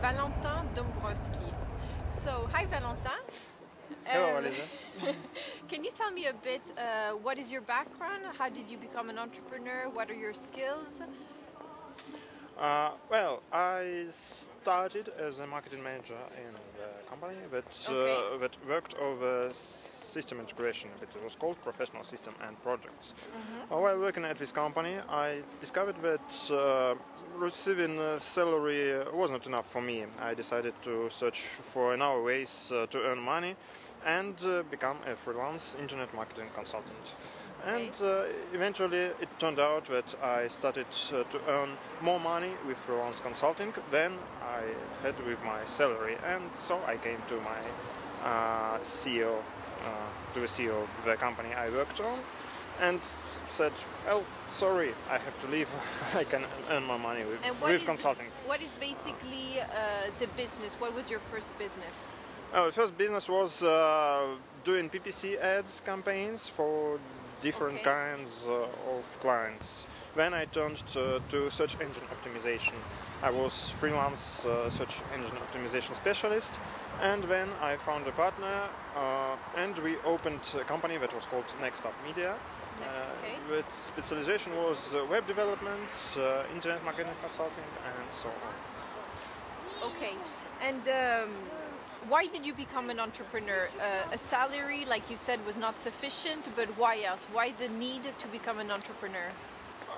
Valentin Dombrovsky. So, hi Valentin. Hello, Aliza. Can you tell me a bit, what is your background? How did you become an entrepreneur? What are your skills? Well, I started as a marketing manager in the company that worked over system integration. It was called Professional System and Projects. While working at this company, I discovered that receiving a salary was not enough for me. I decided to search for another ways to earn money and become a freelance internet marketing consultant. And eventually it turned out that I started to earn more money with freelance consulting than I had with my salary, and so I came to my CEO, to the CEO of the company I worked on, and said, "Oh, sorry, I have to leave. I can earn more money with consulting." What is basically the business? What was your first business? The first business was doing PPC ads campaigns for different kinds of clients. Then I turned to search engine optimization. I was freelance search engine optimization specialist, and then I found a partner and we opened a company that was called Next Up Media. Its specialization was web development, internet marketing consulting, and so on. Okay, and why did you become an entrepreneur? A salary, like you said, was not sufficient, but why else? Why the need to become an entrepreneur?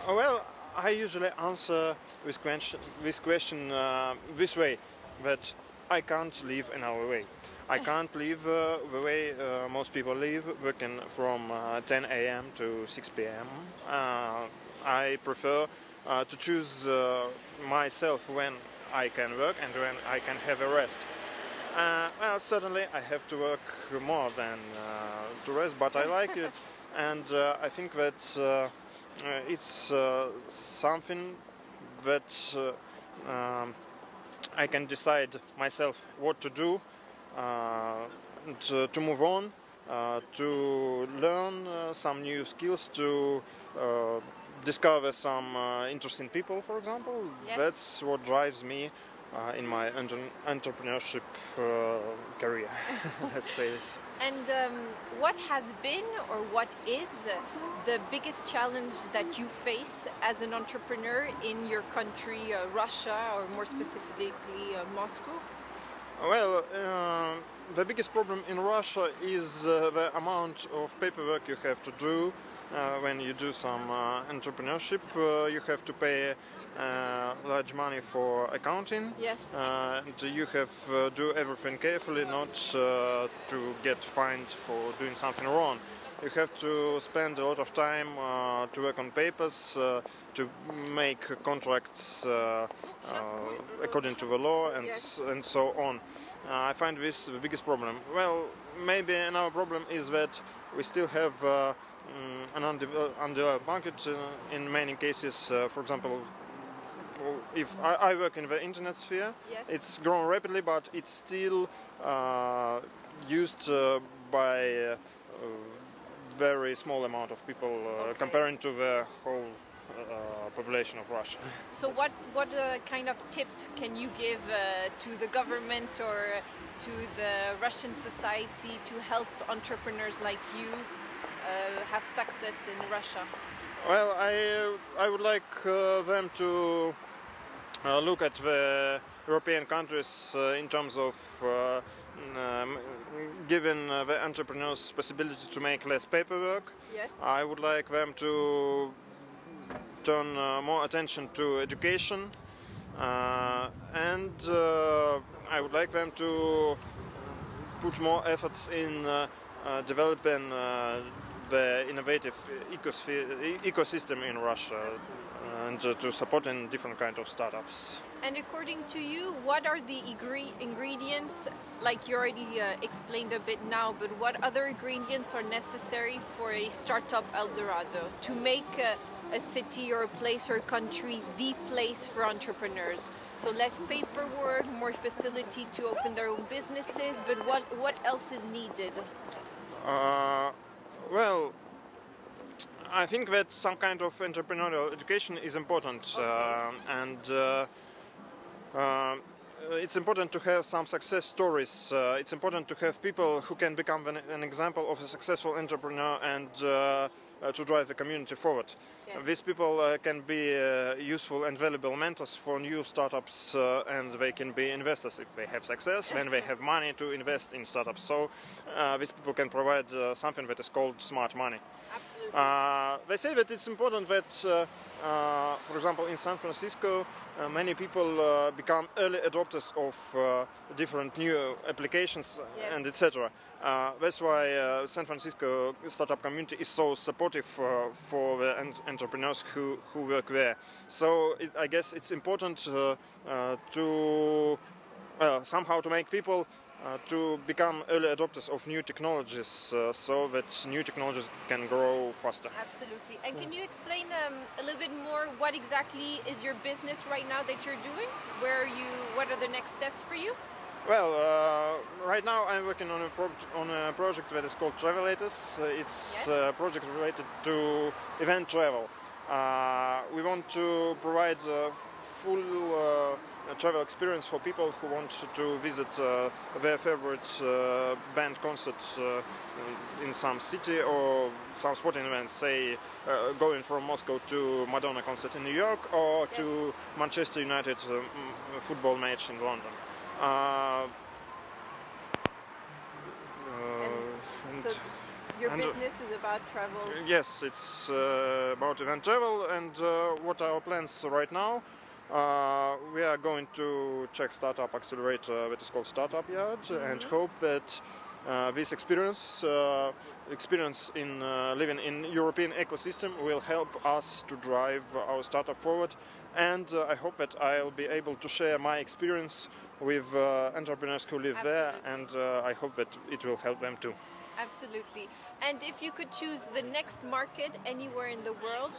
Well, I usually answer this question this way, that I can't live another way. I can't live the way most people live, working from 10 a.m. to 6 p.m. I prefer to choose myself when I can work and when I can have a rest. Well, certainly I have to work more than to rest, but I like it, and I think that it's something that I can decide myself what to do, to move on, to learn some new skills, to discover some interesting people, for example. Yes. That's what drives me in my entrepreneurship career, let's say this. And what has been or what is the biggest challenge that you face as an entrepreneur in your country, Russia, or more specifically Moscow? Well, the biggest problem in Russia is the amount of paperwork you have to do. When you do some entrepreneurship, you have to pay large money for accounting. Yes. And you have do everything carefully, not to get fined for doing something wrong. You have to spend a lot of time to work on papers, to make contracts according to the law, and so on. I find this the biggest problem. Well, maybe another problem is that we still have an undeveloped market in many cases. For example, if I work in the internet sphere, it's grown rapidly, but it's still used by a very small amount of people comparing to the whole population of Russia. So what kind of tip can you give to the government or to the Russian society to help entrepreneurs like you have success in Russia? Well, I would like them to look at the European countries in terms of giving the entrepreneurs possibility to make less paperwork. Yes. I would like them to turn more attention to education, and I would like them to put more efforts in developing the innovative ecosystem in Russia, and to support in different kind of startups. And according to you, what are the ingredients, like you already explained a bit now, but what other ingredients are necessary for a startup Eldorado to make a city or a place or a country the place for entrepreneurs? So less paperwork, more facility to open their own businesses, but what else is needed? Well, I think that some kind of entrepreneurial education is important, and it's important to have some success stories. It's important to have people who can become an example of a successful entrepreneur and to drive the community forward. Yes. These people can be useful and valuable mentors for new startups, and they can be investors if they have success, when they have money to invest in startups. So these people can provide something that is called smart money. Absolutely. They say that it's important that, for example, in San Francisco, many people become early adopters of different new applications, Yes. and etc. That's why San Francisco startup community is so supportive for the entrepreneurs who work there. So I guess it's important to somehow to make people to become early adopters of new technologies, so that new technologies can grow faster. Absolutely. And can you explain a little bit more what exactly is your business right now that you're doing? What are the next steps for you? Well, right now I'm working on a project that is called Travelators. It's Yes. a project related to event travel. We want to provide full travel experience for people who want to visit their favorite band concerts in some city or some sporting events, say going from Moscow to Madonna concert in New York or Yes. to Manchester United football match in London. So your business is about travel. Yes, it's about event travel, and what are our plans right now? We are going to Czech startup accelerator that is called Startup Yard, and hope that this experience in living in European ecosystem will help us to drive our startup forward. And I hope that I'll be able to share my experience with entrepreneurs who live there, and I hope that it will help them too. Absolutely. And if you could choose the next market anywhere in the world,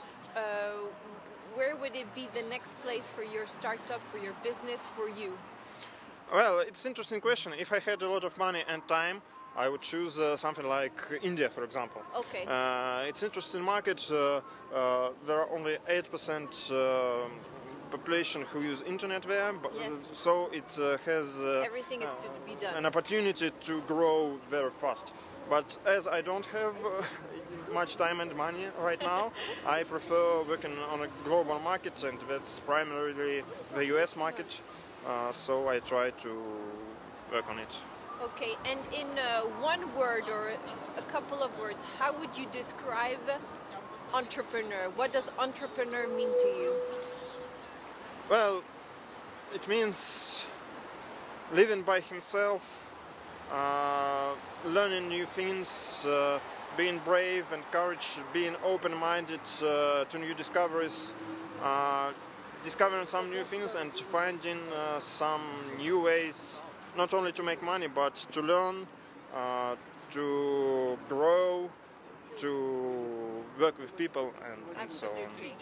where would it be the next place for your startup, for your business, for you? Well, it's an interesting question. If I had a lot of money and time, I would choose something like India, for example. Okay. It's an interesting market. There are only 8% population who use internet there, Yes. so it has Everything is to be done. an opportunity to grow very fast. But as I don't have much time and money right now, I prefer working on a global market, and that's primarily the US market. So I try to work on it. Okay, and in one word or a couple of words, how would you describe entrepreneur? What does entrepreneur mean to you? Well, it means living by himself, learning new things, being brave and courage, being open-minded to new discoveries, discovering some new things and finding some new ways, not only to make money, but to learn, to grow, to work with people, and so on. Absolutely.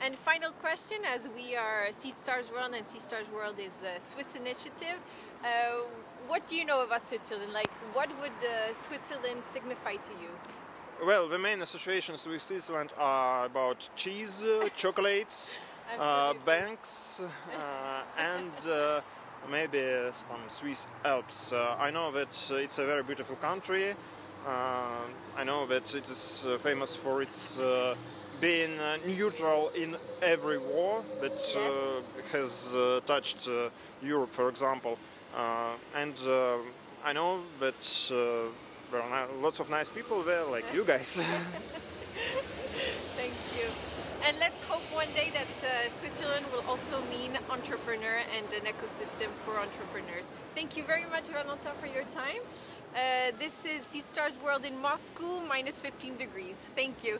And final question, as we are Seed Stars World, and Seed Stars World is a Swiss initiative, what do you know about Switzerland? Like, what would Switzerland signify to you? Well, the main associations with Switzerland are about cheese, chocolates, banks, and maybe some Swiss Alps. I know that it's a very beautiful country. I know that it is famous for its being neutral in every war that has touched Europe, for example. And I know that there are lots of nice people there, like you guys. Thank you. And let's hope one day that Switzerland will also mean entrepreneur and an ecosystem for entrepreneurs. Thank you very much, Valentin, for your time. This is Seed Stars World in Moscow, -15 degrees. Thank you.